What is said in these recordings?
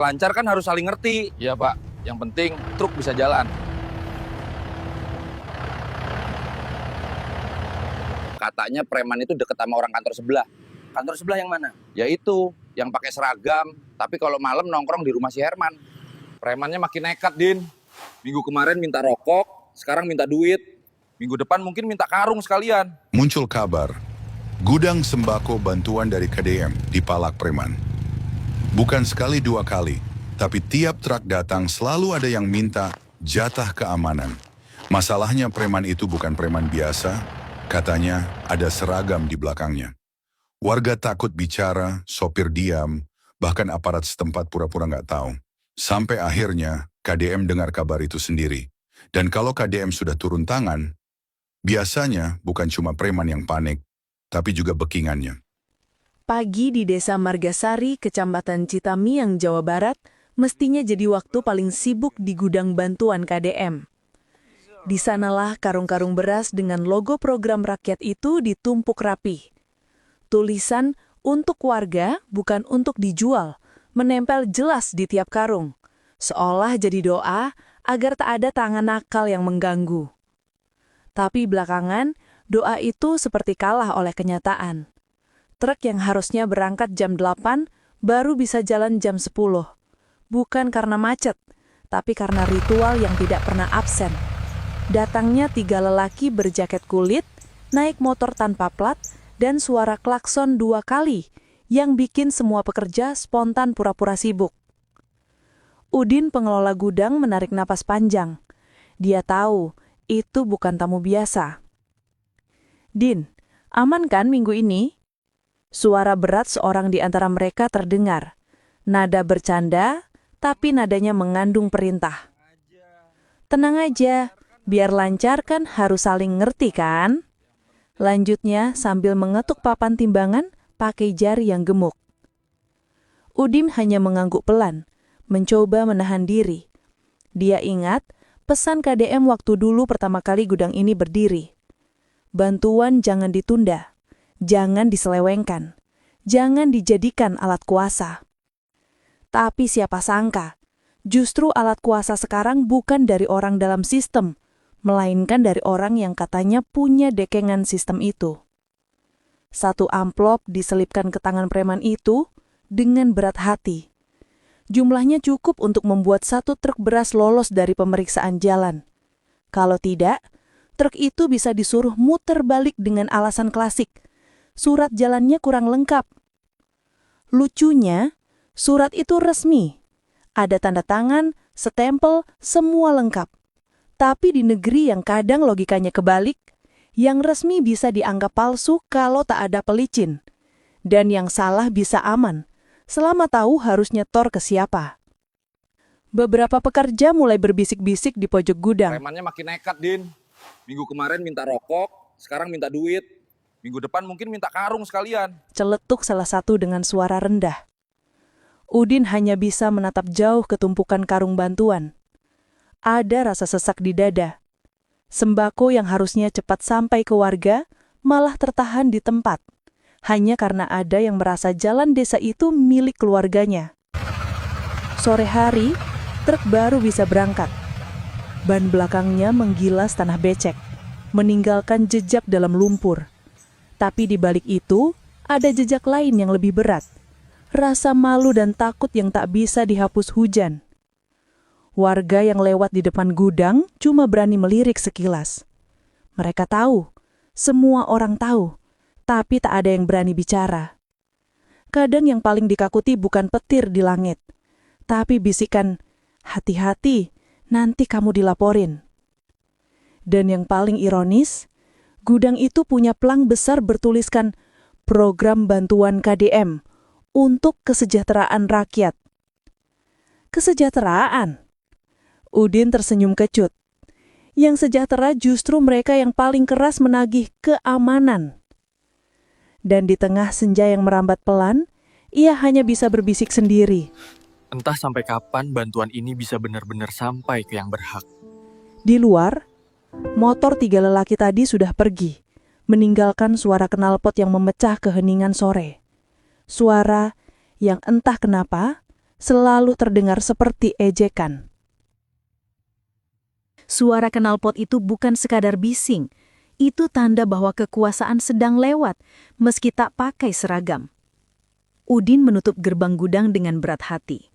Lancar kan harus saling ngerti. Iya Pak, yang penting truk bisa jalan. Katanya preman itu deket sama orang kantor sebelah. Kantor sebelah yang mana? Ya itu, yang pakai seragam. Tapi kalau malam nongkrong di rumah si Herman. Premannya makin nekat, Din. Minggu kemarin minta rokok, sekarang minta duit. Minggu depan mungkin minta karung sekalian. Muncul kabar, gudang sembako bantuan dari KDM dipalak preman. Bukan sekali dua kali, tapi tiap truk datang selalu ada yang minta jatah keamanan. Masalahnya preman itu bukan preman biasa, katanya ada seragam di belakangnya. Warga takut bicara, sopir diam, bahkan aparat setempat pura-pura nggak tahu. Sampai akhirnya KDM dengar kabar itu sendiri. Dan kalau KDM sudah turun tangan, biasanya bukan cuma preman yang panik, tapi juga bekingannya. Pagi di Desa Margasari, Kecamatan Citamiang, Jawa Barat, mestinya jadi waktu paling sibuk di gudang bantuan KDM. Di sanalah karung-karung beras dengan logo program rakyat itu ditumpuk rapi. Tulisan "Untuk warga, bukan untuk dijual" menempel jelas di tiap karung, seolah jadi doa agar tak ada tangan nakal yang mengganggu. Tapi belakangan, doa itu seperti kalah oleh kenyataan. Truk yang harusnya berangkat jam 8 baru bisa jalan jam 10. Bukan karena macet, tapi karena ritual yang tidak pernah absen. Datangnya 3 lelaki berjaket kulit, naik motor tanpa plat, dan suara klakson 2 kali yang bikin semua pekerja spontan pura-pura sibuk. Udin, pengelola gudang, menarik napas panjang. Dia tahu itu bukan tamu biasa. "Din, aman kan minggu ini?" Suara berat seorang di antara mereka terdengar. Nada bercanda, tapi nadanya mengandung perintah. "Tenang aja, biar lancar kan harus saling ngerti kan?" Lanjutnya sambil mengetuk papan timbangan pakai jari yang gemuk. Udin hanya mengangguk pelan, mencoba menahan diri. Dia ingat pesan KDM waktu dulu pertama kali gudang ini berdiri. Bantuan jangan ditunda, jangan diselewengkan, jangan dijadikan alat kuasa. Tapi siapa sangka, justru alat kuasa sekarang bukan dari orang dalam sistem, melainkan dari orang yang katanya punya dekengan sistem itu. 1 amplop diselipkan ke tangan preman itu dengan berat hati. Jumlahnya cukup untuk membuat 1 truk beras lolos dari pemeriksaan jalan. Kalau tidak, truk itu bisa disuruh muter balik dengan alasan klasik. Surat jalannya kurang lengkap. Lucunya, surat itu resmi. Ada tanda tangan, stempel, semua lengkap. Tapi di negeri yang kadang logikanya kebalik, yang resmi bisa dianggap palsu kalau tak ada pelicin. Dan yang salah bisa aman, selama tahu harus nyetor ke siapa. Beberapa pekerja mulai berbisik-bisik di pojok gudang. Premannya makin nekat, Din. Minggu kemarin minta rokok, sekarang minta duit. Minggu depan mungkin minta karung sekalian. Celetuk salah satu dengan suara rendah. Udin hanya bisa menatap jauh ke tumpukan karung bantuan. Ada rasa sesak di dada. Sembako yang harusnya cepat sampai ke warga malah tertahan di tempat, hanya karena ada yang merasa jalan desa itu milik keluarganya. Sore hari, truk baru bisa berangkat. Ban belakangnya menggilas tanah becek, meninggalkan jejak dalam lumpur. Tapi di balik itu, ada jejak lain yang lebih berat. Rasa malu dan takut yang tak bisa dihapus hujan. Warga yang lewat di depan gudang cuma berani melirik sekilas. Mereka tahu, semua orang tahu, tapi tak ada yang berani bicara. Kadang yang paling dikakuti bukan petir di langit, tapi bisikan, "Hati-hati, nanti kamu dilaporin." Dan yang paling ironis, gudang itu punya plang besar bertuliskan Program Bantuan KDM untuk Kesejahteraan Rakyat. Kesejahteraan? Udin tersenyum kecut. Yang sejahtera justru mereka yang paling keras menagih keamanan. Dan di tengah senja yang merambat pelan, ia hanya bisa berbisik sendiri. Entah sampai kapan bantuan ini bisa benar-benar sampai ke yang berhak. Di luar, motor 3 lelaki tadi sudah pergi, meninggalkan suara knalpot yang memecah keheningan sore. Suara yang entah kenapa selalu terdengar seperti ejekan. Suara knalpot itu bukan sekadar bising, itu tanda bahwa kekuasaan sedang lewat, meski tak pakai seragam. Udin menutup gerbang gudang dengan berat hati.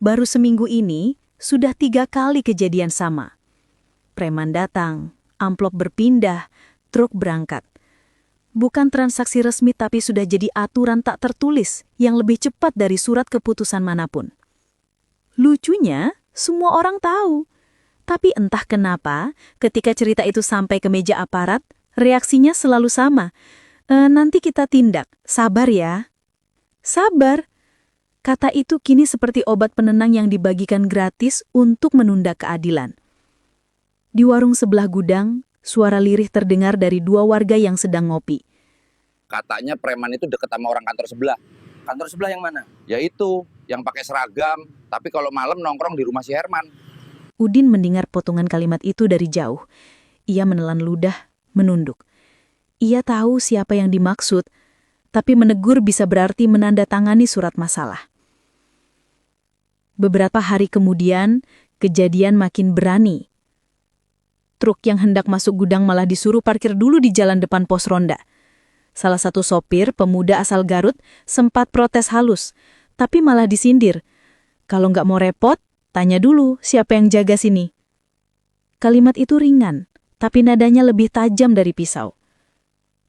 Baru seminggu ini, sudah 3 kali kejadian sama. Preman datang, amplop berpindah, truk berangkat. Bukan transaksi resmi tapi sudah jadi aturan tak tertulis yang lebih cepat dari surat keputusan manapun. Lucunya, semua orang tahu. Tapi entah kenapa, ketika cerita itu sampai ke meja aparat, reaksinya selalu sama. Nanti kita tindak, sabar ya. Sabar. Kata itu kini seperti obat penenang yang dibagikan gratis untuk menunda keadilan. Di warung sebelah gudang, suara lirih terdengar dari 2 warga yang sedang ngopi. Katanya preman itu deket sama orang kantor sebelah. Kantor sebelah yang mana? Ya itu, yang pakai seragam, tapi kalau malam nongkrong di rumah si Herman. Udin mendengar potongan kalimat itu dari jauh. Ia menelan ludah, menunduk. Ia tahu siapa yang dimaksud, tapi menegur bisa berarti menandatangani surat masalah. Beberapa hari kemudian, kejadian makin berani. Truk yang hendak masuk gudang malah disuruh parkir dulu di jalan depan pos ronda. Salah satu sopir, pemuda asal Garut, sempat protes halus, tapi malah disindir. Kalau nggak mau repot, tanya dulu siapa yang jaga sini. Kalimat itu ringan, tapi nadanya lebih tajam dari pisau.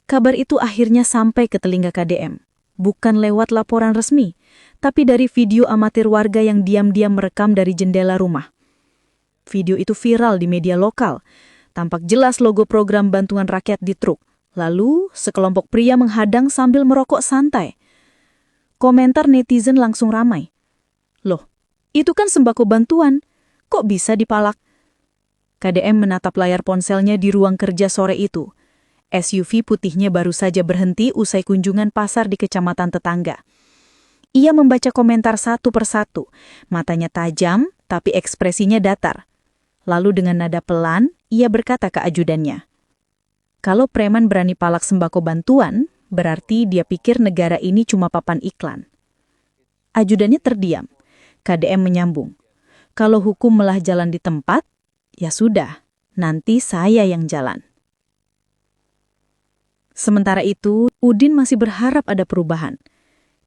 Kabar itu akhirnya sampai ke telinga KDM. Bukan lewat laporan resmi, tapi dari video amatir warga yang diam-diam merekam dari jendela rumah. Video itu viral di media lokal. Tampak jelas logo program bantuan rakyat di truk. Lalu, sekelompok pria menghadang sambil merokok santai. Komentar netizen langsung ramai. Loh, itu kan sembako bantuan. Kok bisa dipalak? KDM menatap layar ponselnya di ruang kerja sore itu. SUV putihnya baru saja berhenti usai kunjungan pasar di kecamatan tetangga. Ia membaca komentar satu persatu. Matanya tajam, tapi ekspresinya datar. Lalu dengan nada pelan, ia berkata ke ajudannya. Kalau preman berani palak sembako bantuan, berarti dia pikir negara ini cuma papan iklan. Ajudannya terdiam. KDM menyambung. Kalau hukum melah jalan di tempat, ya sudah, nanti saya yang jalan. Sementara itu, Udin masih berharap ada perubahan.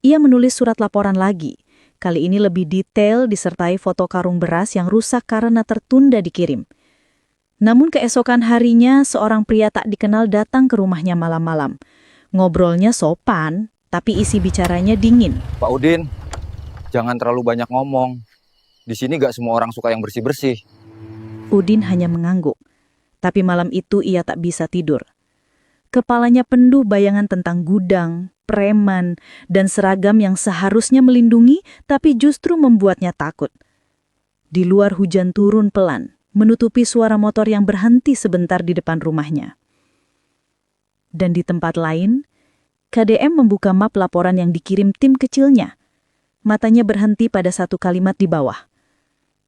Ia menulis surat laporan lagi. Kali ini lebih detail disertai foto karung beras yang rusak karena tertunda dikirim. Namun keesokan harinya, seorang pria tak dikenal datang ke rumahnya malam-malam. Ngobrolnya sopan, tapi isi bicaranya dingin. Pak Udin, jangan terlalu banyak ngomong. Di sini gak semua orang suka yang bersih-bersih. Udin hanya mengangguk. Tapi malam itu ia tak bisa tidur. Kepalanya penuh bayangan tentang gudang, preman, dan seragam yang seharusnya melindungi, tapi justru membuatnya takut. Di luar hujan turun pelan, menutupi suara motor yang berhenti sebentar di depan rumahnya. Dan di tempat lain, KDM membuka map laporan yang dikirim tim kecilnya. Matanya berhenti pada satu kalimat di bawah.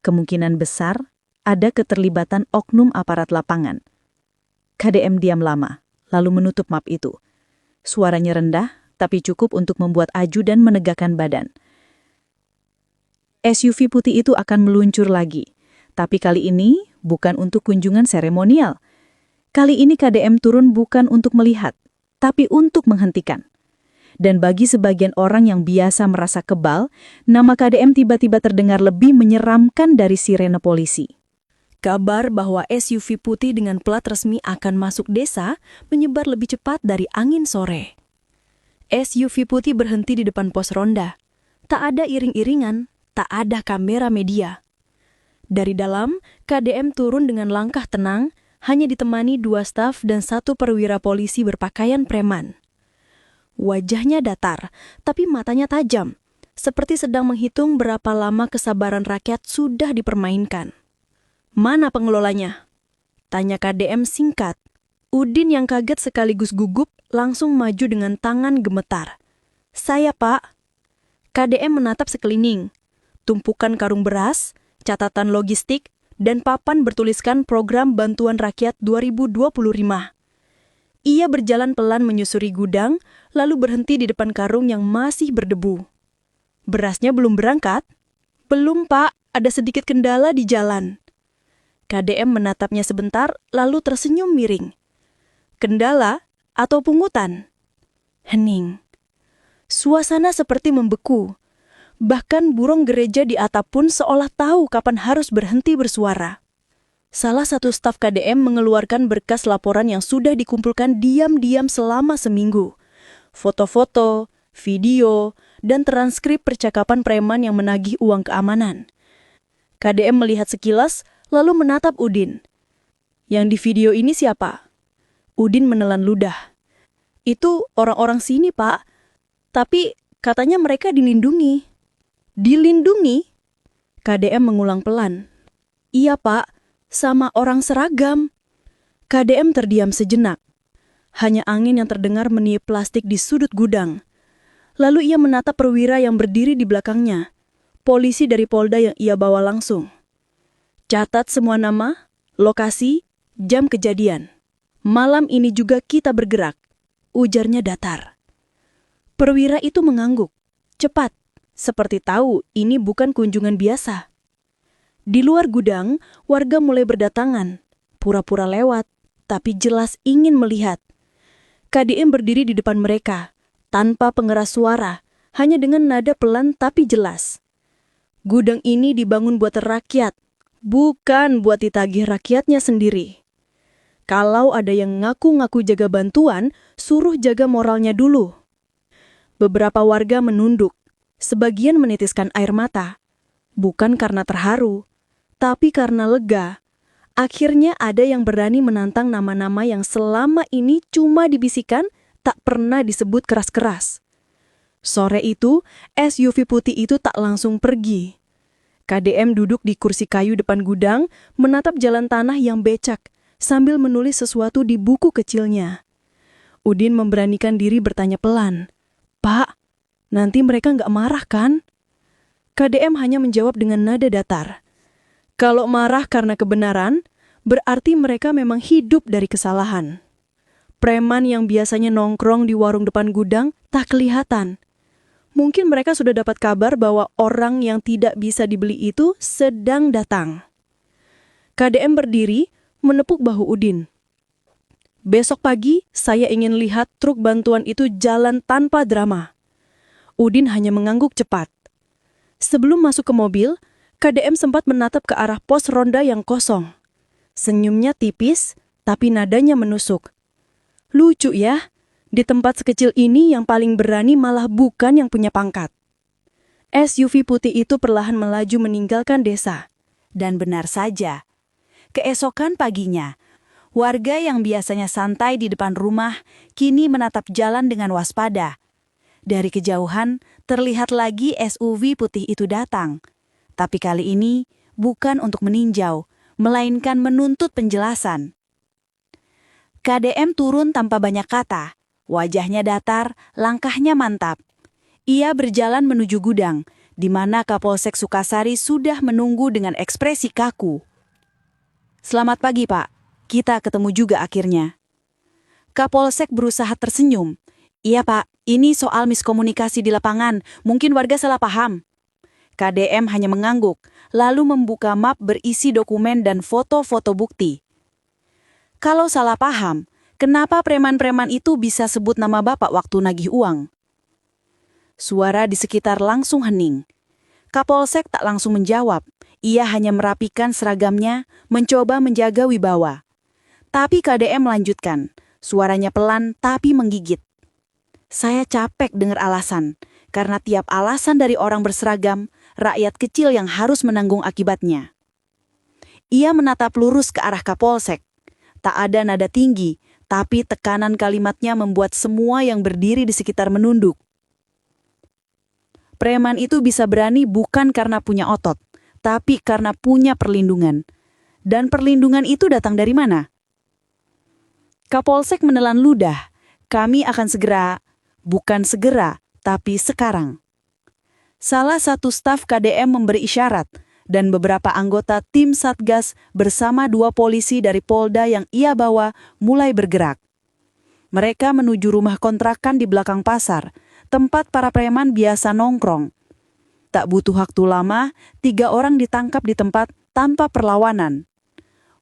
Kemungkinan besar ada keterlibatan oknum aparat lapangan. KDM diam lama, lalu menutup map itu. Suaranya rendah, tapi cukup untuk membuat ajudan menegakkan badan. SUV putih itu akan meluncur lagi, tapi kali ini bukan untuk kunjungan seremonial. Kali ini KDM turun bukan untuk melihat, tapi untuk menghentikan. Dan bagi sebagian orang yang biasa merasa kebal, nama KDM tiba-tiba terdengar lebih menyeramkan dari sirene polisi. Kabar bahwa SUV putih dengan plat resmi akan masuk desa menyebar lebih cepat dari angin sore. SUV putih berhenti di depan pos ronda. Tak ada iring-iringan, tak ada kamera media. Dari dalam, KDM turun dengan langkah tenang, hanya ditemani 2 staf dan 1 perwira polisi berpakaian preman. Wajahnya datar, tapi matanya tajam, seperti sedang menghitung berapa lama kesabaran rakyat sudah dipermainkan. Mana pengelolanya? Tanya KDM singkat. Udin yang kaget sekaligus gugup langsung maju dengan tangan gemetar. Saya, Pak. KDM menatap sekeliling. Tumpukan karung beras, catatan logistik, dan papan bertuliskan Program Bantuan Rakyat 2025. Ia berjalan pelan menyusuri gudang, lalu berhenti di depan karung yang masih berdebu. Berasnya belum berangkat? Belum, Pak. Ada sedikit kendala di jalan. KDM menatapnya sebentar, lalu tersenyum miring. Kendala atau pungutan? Hening. Suasana seperti membeku. Bahkan burung gereja di atap pun seolah tahu kapan harus berhenti bersuara. Salah satu staf KDM mengeluarkan berkas laporan yang sudah dikumpulkan diam-diam selama seminggu. Foto-foto, video, dan transkrip percakapan preman yang menagih uang keamanan. KDM melihat sekilas, lalu menatap Udin. Yang di video ini siapa? Udin menelan ludah. Itu orang-orang sini, Pak. Tapi katanya mereka dilindungi. Dilindungi? KDM mengulang pelan. Iya, Pak. Sama orang seragam. KDM terdiam sejenak. Hanya angin yang terdengar meniup plastik di sudut gudang. Lalu ia menatap perwira yang berdiri di belakangnya. Polisi dari Polda yang ia bawa langsung. Catat semua nama, lokasi, jam kejadian. Malam ini juga kita bergerak. Ujarnya datar. Perwira itu mengangguk. Cepat. Seperti tahu ini bukan kunjungan biasa. Di luar gudang, warga mulai berdatangan. Pura-pura lewat, tapi jelas ingin melihat. KDM berdiri di depan mereka, tanpa pengeras suara, hanya dengan nada pelan tapi jelas. Gudang ini dibangun buat rakyat, bukan buat ditagih rakyatnya sendiri. Kalau ada yang ngaku-ngaku jaga bantuan, suruh jaga moralnya dulu. Beberapa warga menunduk, sebagian menitiskan air mata. Bukan karena terharu, tapi karena lega. Akhirnya ada yang berani menantang nama-nama yang selama ini cuma dibisikkan, tak pernah disebut keras-keras. Sore itu, SUV putih itu tak langsung pergi. KDM duduk di kursi kayu depan gudang, menatap jalan tanah yang becek, sambil menulis sesuatu di buku kecilnya. Udin memberanikan diri bertanya pelan, "Pak, nanti mereka nggak marah kan?" KDM hanya menjawab dengan nada datar. Kalau marah karena kebenaran, berarti mereka memang hidup dari kesalahan. Preman yang biasanya nongkrong di warung depan gudang tak kelihatan. Mungkin mereka sudah dapat kabar bahwa orang yang tidak bisa dibeli itu sedang datang. KDM berdiri, menepuk bahu Udin. Besok pagi, saya ingin lihat truk bantuan itu jalan tanpa drama. Udin hanya mengangguk cepat. Sebelum masuk ke mobil, KDM sempat menatap ke arah pos ronda yang kosong. Senyumnya tipis, tapi nadanya menusuk. Lucu ya, di tempat sekecil ini yang paling berani malah bukan yang punya pangkat. SUV putih itu perlahan melaju meninggalkan desa. Dan benar saja, keesokan paginya, warga yang biasanya santai di depan rumah kini menatap jalan dengan waspada. Dari kejauhan, terlihat lagi SUV putih itu datang. Tapi kali ini bukan untuk meninjau, melainkan menuntut penjelasan. KDM turun tanpa banyak kata. Wajahnya datar, langkahnya mantap. Ia berjalan menuju gudang, di mana Kapolsek Sukasari sudah menunggu dengan ekspresi kaku. "Selamat pagi, Pak. Kita ketemu juga akhirnya." Kapolsek berusaha tersenyum. "Iya, Pak. Ini soal miskomunikasi di lapangan. Mungkin warga salah paham." KDM hanya mengangguk, lalu membuka map berisi dokumen dan foto-foto bukti. "Kalau salah paham, kenapa preman-preman itu bisa sebut nama Bapak waktu nagih uang?" Suara di sekitar langsung hening. Kapolsek tak langsung menjawab. Ia hanya merapikan seragamnya, mencoba menjaga wibawa. Tapi KDM melanjutkan. Suaranya pelan tapi menggigit. "Saya capek dengar alasan, karena tiap alasan dari orang berseragam, rakyat kecil yang harus menanggung akibatnya." Ia menatap lurus ke arah Kapolsek. Tak ada nada tinggi, tapi tekanan kalimatnya membuat semua yang berdiri di sekitar menunduk. Preman itu bisa berani bukan karena punya otot, tapi karena punya perlindungan. Dan perlindungan itu datang dari mana? Kapolsek menelan ludah. "Kami akan segera, bukan segera, tapi sekarang." Salah satu staf KDM memberi isyarat, dan beberapa anggota tim Satgas bersama 2 polisi dari Polda yang ia bawa mulai bergerak. Mereka menuju rumah kontrakan di belakang pasar, tempat para preman biasa nongkrong. Tak butuh waktu lama, 3 orang ditangkap di tempat tanpa perlawanan.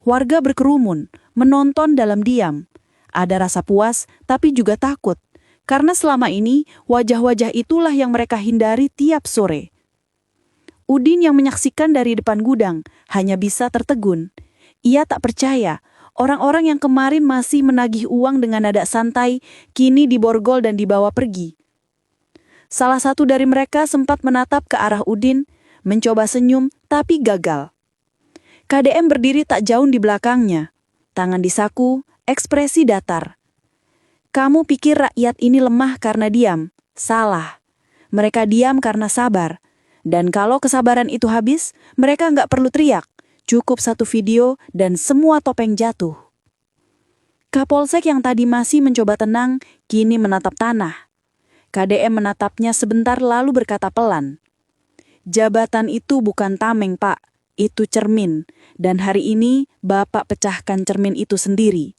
Warga berkerumun, menonton dalam diam. Ada rasa puas, tapi juga takut. Karena selama ini, wajah-wajah itulah yang mereka hindari tiap sore. Udin yang menyaksikan dari depan gudang hanya bisa tertegun. Ia tak percaya, orang-orang yang kemarin masih menagih uang dengan nada santai, kini diborgol dan dibawa pergi. Salah satu dari mereka sempat menatap ke arah Udin, mencoba senyum, tapi gagal. KDM berdiri tak jauh di belakangnya. Tangan di saku, ekspresi datar. Kamu pikir rakyat ini lemah karena diam? Salah. Mereka diam karena sabar. Dan kalau kesabaran itu habis, mereka nggak perlu teriak. Cukup satu video dan semua topeng jatuh. Kapolsek yang tadi masih mencoba tenang, kini menatap tanah. KDM menatapnya sebentar lalu berkata pelan. Jabatan itu bukan tameng, Pak. Itu cermin. Dan hari ini, Bapak pecahkan cermin itu sendiri.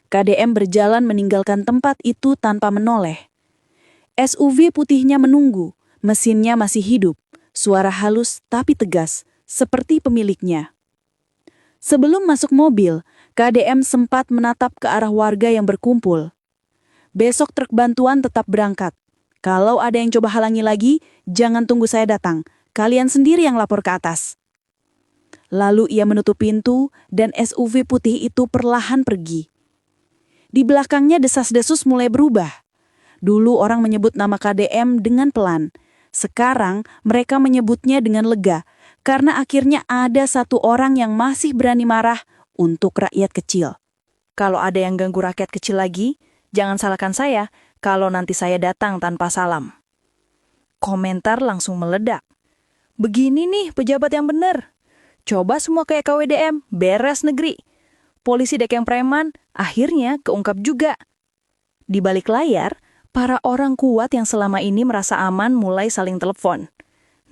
KDM berjalan meninggalkan tempat itu tanpa menoleh. SUV putihnya menunggu. Mesinnya masih hidup. Suara halus tapi tegas, seperti pemiliknya. Sebelum masuk mobil, KDM sempat menatap ke arah warga yang berkumpul. Besok truk bantuan tetap berangkat. Kalau ada yang coba halangi lagi, jangan tunggu saya datang. Kalian sendiri yang lapor ke atas. Lalu ia menutup pintu dan SUV putih itu perlahan pergi. Di belakangnya desas-desus mulai berubah. Dulu orang menyebut nama KDM dengan pelan. Sekarang mereka menyebutnya dengan lega, karena akhirnya ada satu orang yang masih berani marah untuk rakyat kecil. Kalau ada yang ganggu rakyat kecil lagi, jangan salahkan saya kalau nanti saya datang tanpa salam. Komentar langsung meledak. Begini nih pejabat yang benar. Coba semua kayak KWDM, beres negeri. Polisi dekeng preman, akhirnya keungkap juga. Di balik layar, para orang kuat yang selama ini merasa aman mulai saling telepon.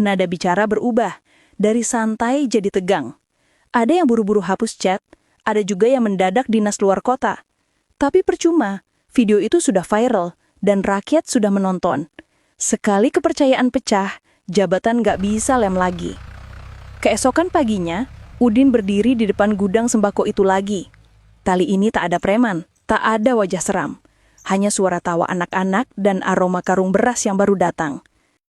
Nada bicara berubah, dari santai jadi tegang. Ada yang buru-buru hapus chat, ada juga yang mendadak dinas luar kota. Tapi percuma, video itu sudah viral dan rakyat sudah menonton. Sekali kepercayaan pecah, jabatan gak bisa lem lagi. Keesokan paginya, Udin berdiri di depan gudang sembako itu lagi. Kali ini tak ada preman, tak ada wajah seram. Hanya suara tawa anak-anak dan aroma karung beras yang baru datang.